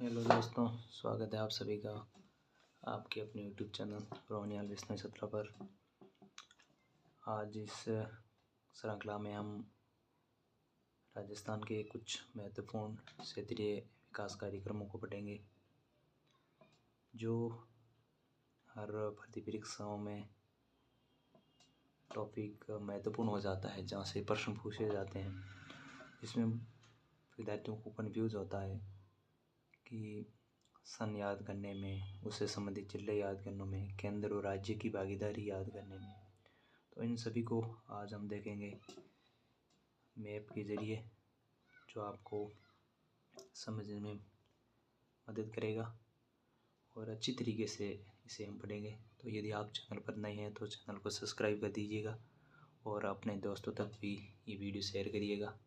Hello दोस्तों, स्वागत है आप सभी का आपके अपने यूट्यूब चैनल रोहनियाल विस्मय सत्र पर। आज इस श्रृंखला में हम राजस्थान के कुछ महत्वपूर्ण क्षेत्रीय विकास कार्यक्रमों को पढ़ेंगे, जो हर भर्ती परीक्षाओं में टॉपिक महत्वपूर्ण हो जाता है, जहाँ से प्रश्न पूछे जाते हैं। इसमें विद्यार्थियों को कन्फ्यूज़ होता है कि सन याद करने में, उससे संबंधित जिले याद करने में, केंद्र और राज्य की भागीदारी याद करने में। तो इन सभी को आज हम देखेंगे मैप के ज़रिए, जो आपको समझने में मदद करेगा और अच्छी तरीके से इसे हम पढ़ेंगे। तो यदि आप चैनल पर नए हैं तो चैनल को सब्सक्राइब कर दीजिएगा और अपने दोस्तों तक भी ये वीडियो शेयर करिएगा।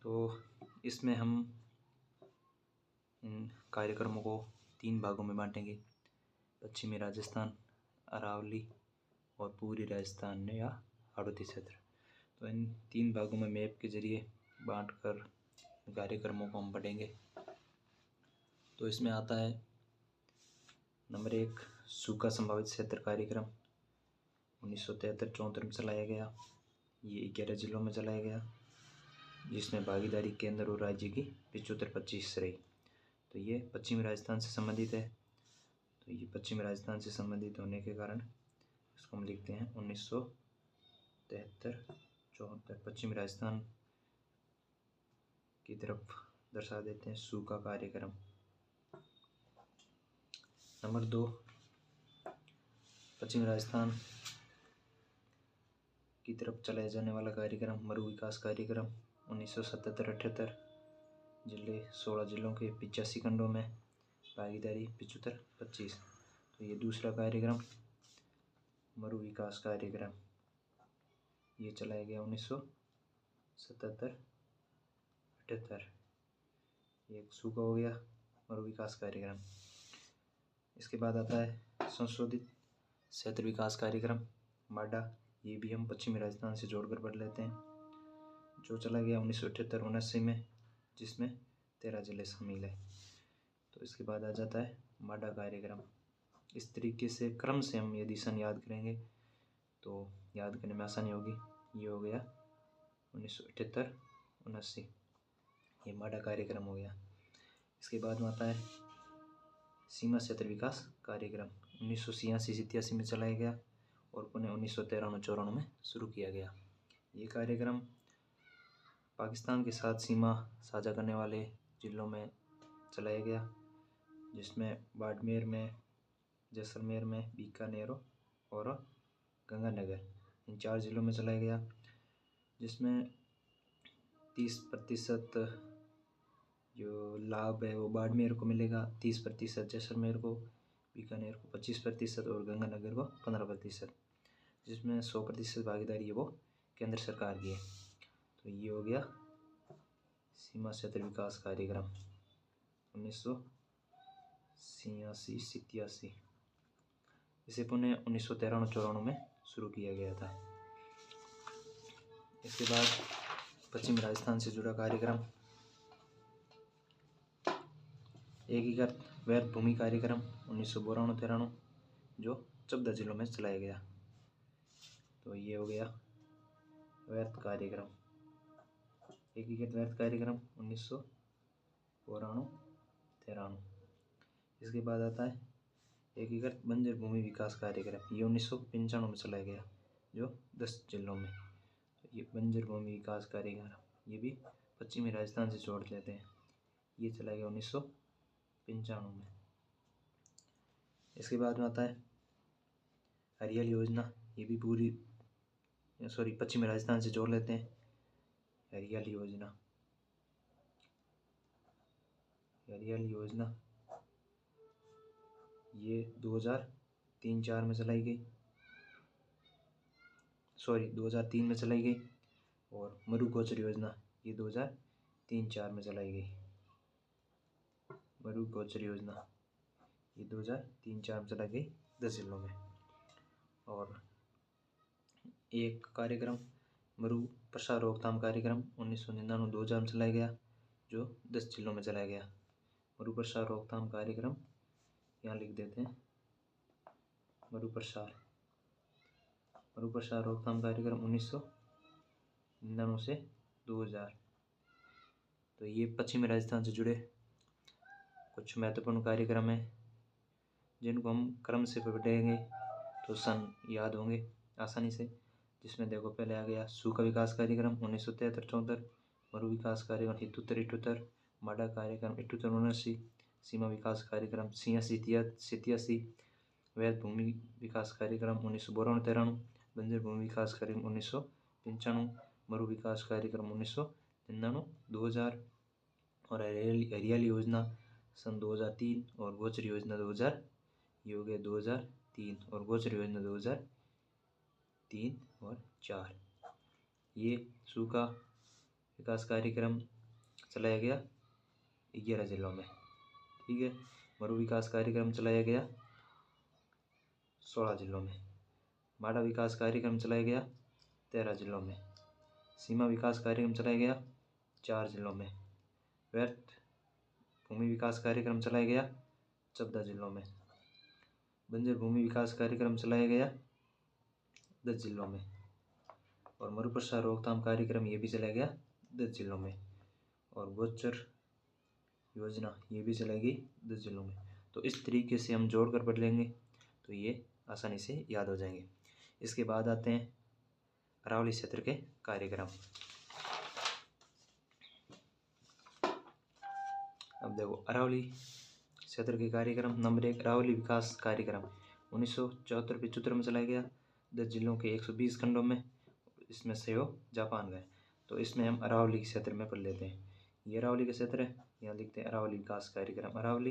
तो इसमें हम इन कार्यक्रमों को 3 भागों में बांटेंगे: पश्चिमी राजस्थान, अरावली और पूर्वी राजस्थान या हाड़ौती क्षेत्र। तो इन 3 भागों में मैप के ज़रिए बांटकर कार्यक्रमों को हम पढ़ेंगे। तो इसमें आता है नंबर 1, सूखा संभावित क्षेत्र कार्यक्रम 1973-74 में चलाया गया। ये 11 जिलों में चलाया गया, जिसमें भागीदारी केंद्र और राज्य की 75-25 रही। तो ये पश्चिमी राजस्थान से संबंधित है। तो ये पश्चिमी राजस्थान से संबंधित होने के कारण इसको हम लिखते हैं 1973-74 पश्चिमी राजस्थान की तरफ दर्शा देते हैं सूखा कार्यक्रम। नंबर 2, पश्चिमी राजस्थान की तरफ चलाया जाने वाला कार्यक्रम मरु विकास कार्यक्रम 1977-78। जिले 16 जिलों के 85 खंडों में, भागीदारी 75-25। तो ये दूसरा कार्यक्रम मरु विकास कार्यक्रम ये चलाया गया 1977-78। ये सूखा हो गया मरु विकास कार्यक्रम। इसके बाद आता है संशोधित क्षेत्र विकास कार्यक्रम माडा। ये भी हम पश्चिमी राजस्थान से जोड़कर पढ़ लेते हैं, जो चला गया 1978-79 में, जिसमें 13 जिले शामिल है। तो इसके बाद आ जाता है माडा कार्यक्रम। इस तरीके से क्रम से हम यदि सन याद करेंगे तो याद करने में आसानी होगी। ये हो गया 1978-79, ये माडा कार्यक्रम हो गया। इसके बाद में आता है सीमा क्षेत्र विकास कार्यक्रम 1986-87 में चलाया गया और पुनः 1993-94 में शुरू किया गया। ये कार्यक्रम पाकिस्तान के साथ सीमा साझा करने वाले जिलों में चलाया गया, जिसमें बाड़मेर में, जैसलमेर में, बीकानेर और गंगानगर, इन 4 जिलों में चलाया गया, जिसमें 30% जो लाभ है वो बाड़मेर को मिलेगा, 30% जैसलमेर को, बीकानेर को 25% और गंगानगर को 15%, जिसमें 100% भागीदारी है वो केंद्र सरकार की है। तो ये हो गया सीमा क्षेत्र विकास कार्यक्रम 1986-87। इसे पुनः 1993-94 में शुरू किया गया था। इसके बाद पश्चिमी राजस्थान से जुड़ा कार्यक्रम एकीकृत व्यर्थ भूमि कार्यक्रम 1992-93, जो 14 जिलों में चलाया गया। तो ये हो गया व्यर्थ कार्यक्रम, एकीकृत व्यर्थ कार्यक्रम 1992-93। इसके बाद आता है एकीकृत बंजर भूमि विकास कार्यक्रम, ये 1995 में चलाया गया, जो 10 जिलों में। तो ये बंजर भूमि विकास कार्यक्रम ये भी पश्चिमी राजस्थान से जोड़ लेते हैं, ये चला गया 1995 में। इसके बाद में आता है हरियाली योजना, ये भी पश्चिमी राजस्थान से जोड़ लेते हैं। हरियाली योजना ये 2003 में चलाई गई, 2003 में चलाई गई। और मरु गोचर योजना ये 2003-04 में चलाई गई। मरु गोचर योजना ये 2003-04 में चलाई गई 10 जिलों में। और एक कार्यक्रम मरु प्रसार रोकथाम कार्यक्रम 1999-2000 में चलाया गया, जो 10 जिलों में चलाया गया। मरुप्रसार रोकथाम कार्यक्रम यहाँ लिख देते हैं। मरुप्रसार रोकथाम कार्यक्रम 1999 से 2000। तो ये पश्चिमी राजस्थान से जुड़े कुछ महत्वपूर्ण कार्यक्रम हैं जिनको हम क्रम से पढ़ेंगे तो सन याद होंगे आसानी से। जिसमें देखो पहले आ गया सूखा विकास कार्यक्रम 1973-74, मरु विकास कार्यक्रम 78-78, माडा कार्यक्रम 78-79, सीमा विकास कार्यक्रम 86-87, वैध भूमि विकास कार्यक्रम 1992-93, बंजर भूमि विकास कार्यक्रम 1995, मरु विकास कार्यक्रम 1999, 2000 और हरियाली योजना सन 2003 और गोचर योजना 2000। ये हो गया 2003 और गोचर योजना 2003 और 4। ये सूखा विकास कार्यक्रम चलाया गया 11 जिलों में, ठीक है। मरु विकास कार्यक्रम चलाया गया 16 जिलों में, माडा विकास कार्यक्रम चलाया गया 13 जिलों में, सीमा विकास कार्यक्रम चलाया गया 4 जिलों में, व्यर्थ भूमि विकास कार्यक्रम चलाया गया 14 जिलों में, बंजर भूमि विकास कार्यक्रम चलाया गया 10 जिलों में, और मरुप्रसार रोकथाम कार्यक्रम ये भी चलाया गया 10 जिलों में, और गोचर योजना ये भी चलाएगी 10 जिलों में। तो इस तरीके से हम जोड़कर पढ़ लेंगे तो ये आसानी से याद हो जाएंगे। इसके बाद आते हैं अरावली क्षेत्र के कार्यक्रम। अब देखो अरावली क्षेत्र के कार्यक्रम नंबर 1 अरावली विकास कार्यक्रम 1974-75 में चलाया गया 10 जिलों के 120 खंडों में। इसमें सहयोग जापान गए। तो इसमें हम अरावली क्षेत्र में पढ़ लेते हैं। ये अरावली का क्षेत्र है, यहाँ लिखते हैं अरावली विकास कार्यक्रम अरावली।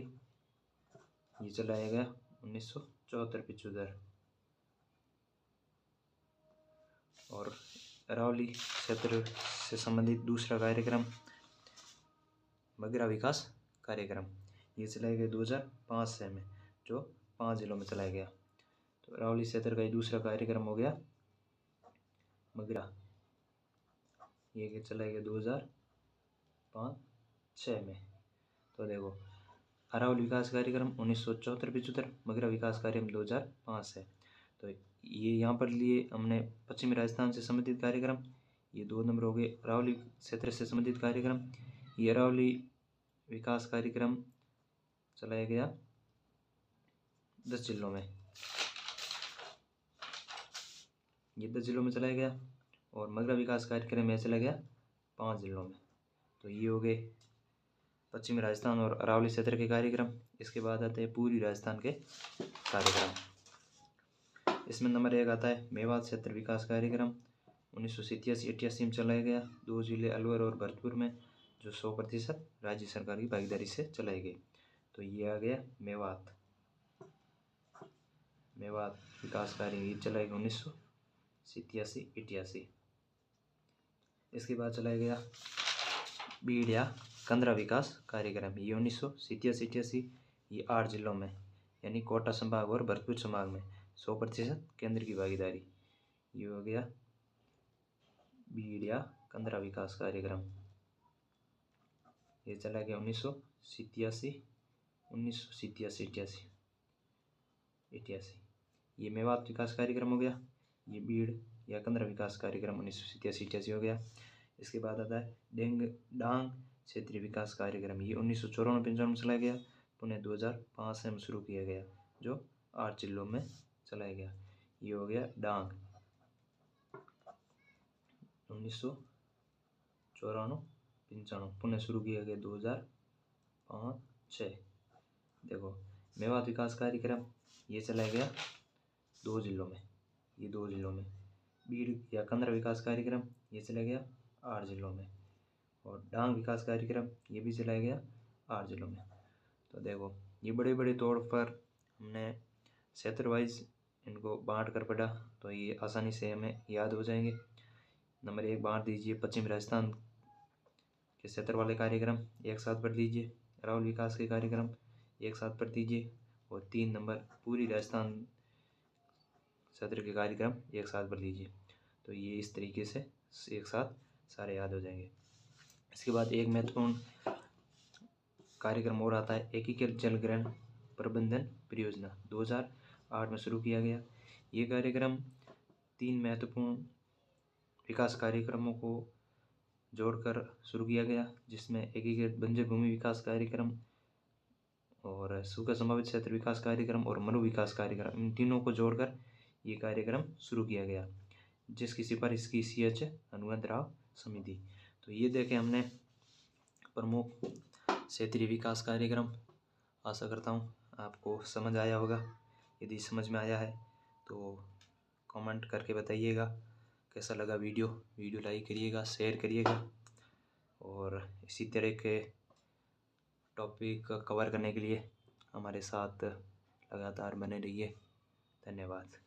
ये चलाया गया 1974-75। और अरावली क्षेत्र से संबंधित दूसरा कार्यक्रम मगरा विकास कार्यक्रम, ये चलाया गया 2005 में, जो 5 जिलों में चलाया गया। तो अरावली क्षेत्र का ये दूसरा कार्यक्रम हो गया मगरा, ये चलाया गया 2005-06 में। तो देखो अरावली विकास कार्यक्रम 1974-75, मगरा विकास कार्यक्रम 2005 है। तो ये यहाँ पर लिए हमने पश्चिमी राजस्थान से संबंधित कार्यक्रम, ये 2 नंबर हो गए। अरावली क्षेत्र से संबंधित कार्यक्रम, ये अरावली विकास कार्यक्रम चलाया गया 10 जिलों में, ये 10 जिलों में चलाया गया। और मगरा विकास कार्यक्रम यह चला गया 5 जिलों में। तो ये हो गए पश्चिमी राजस्थान और अरावली क्षेत्र के कार्यक्रम। इसके बाद आते हैं पूर्वी राजस्थान के कार्यक्रम। इसमें नंबर 1 आता है मेवात क्षेत्र विकास कार्यक्रम 1987-88 में चलाया गया 2 जिले अलवर और भरतपुर में, जो 100% राज्य सरकार की भागीदारी से चलाए गए। तो ये आ गया मेवात विकास कार्य, ये चलाया गया 1987-88। इसके बाद चलाया गया बीड़ या कंदरा विकास कार्यक्रम, ये 1987-88, ये 8 जिलों में यानी कोटा संभाग और भरतपुर संभाग में 100% केंद्र की भागीदारी। ये हो गया बीड़ या कंदरा विकास कार्यक्रम, ये चला गया 1987-88। ये मेवात विकास कार्यक्रम हो गया। ये बीड़ या कंदरा विकास कार्यक्रम 1987-88 हो गया। इसके बाद आता है डांग क्षेत्रीय विकास कार्यक्रम, ये 1994-95 में चलाया गया, पुनः 2005 में शुरू किया गया, जो 8 जिलों में चलाया गया। ये हो गया डांग 1994-95, पुनः शुरू किया गया 2005-06। देखो मेवात विकास कार्यक्रम ये चलाया गया 2 जिलों में, ये 2 जिलों में। बीड़ या कंदरा विकास कार्यक्रम ये चला गया 8 जिलों में, और डांग विकास कार्यक्रम ये भी चलाया गया 8 जिलों में। तो देखो ये बड़े बड़े तौर पर हमने क्षेत्र वाइज इनको बांट कर पढ़ा, तो ये आसानी से हमें याद हो जाएंगे। नंबर 1 बांट दीजिए पश्चिमी राजस्थान के क्षेत्र वाले कार्यक्रम एक साथ पढ़ लीजिए, अरावली विकास के कार्यक्रम एक साथ पढ़ दीजिए, और 3 नंबर पूरी राजस्थान क्षेत्र के कार्यक्रम एक साथ पढ़ लीजिए। तो ये इस तरीके से एक साथ सारे याद हो जाएंगे। इसके बाद एक महत्वपूर्ण कार्यक्रम और आता है एकीकृत जल ग्रहण प्रबंधन परियोजना 2008 में शुरू किया गया। ये कार्यक्रम 3 महत्वपूर्ण विकास कार्यक्रमों को जोड़कर शुरू किया गया, जिसमें एकीकृत बंजर भूमि विकास कार्यक्रम और सूखा संभावित क्षेत्र विकास कार्यक्रम और मरु विकास कार्यक्रम, इन तीनों को जोड़कर ये कार्यक्रम शुरू किया गया, जिसकी सिफारिश की CH अनुगत राव समिति। तो ये देखें हमने प्रमुख क्षेत्रीय विकास कार्यक्रम। आशा करता हूँ आपको समझ आया होगा। यदि समझ में आया है तो कमेंट करके बताइएगा कैसा लगा वीडियो लाइक करिएगा, शेयर करिएगा और इसी तरह के टॉपिक कवर करने के लिए हमारे साथ लगातार बने रहिए। धन्यवाद।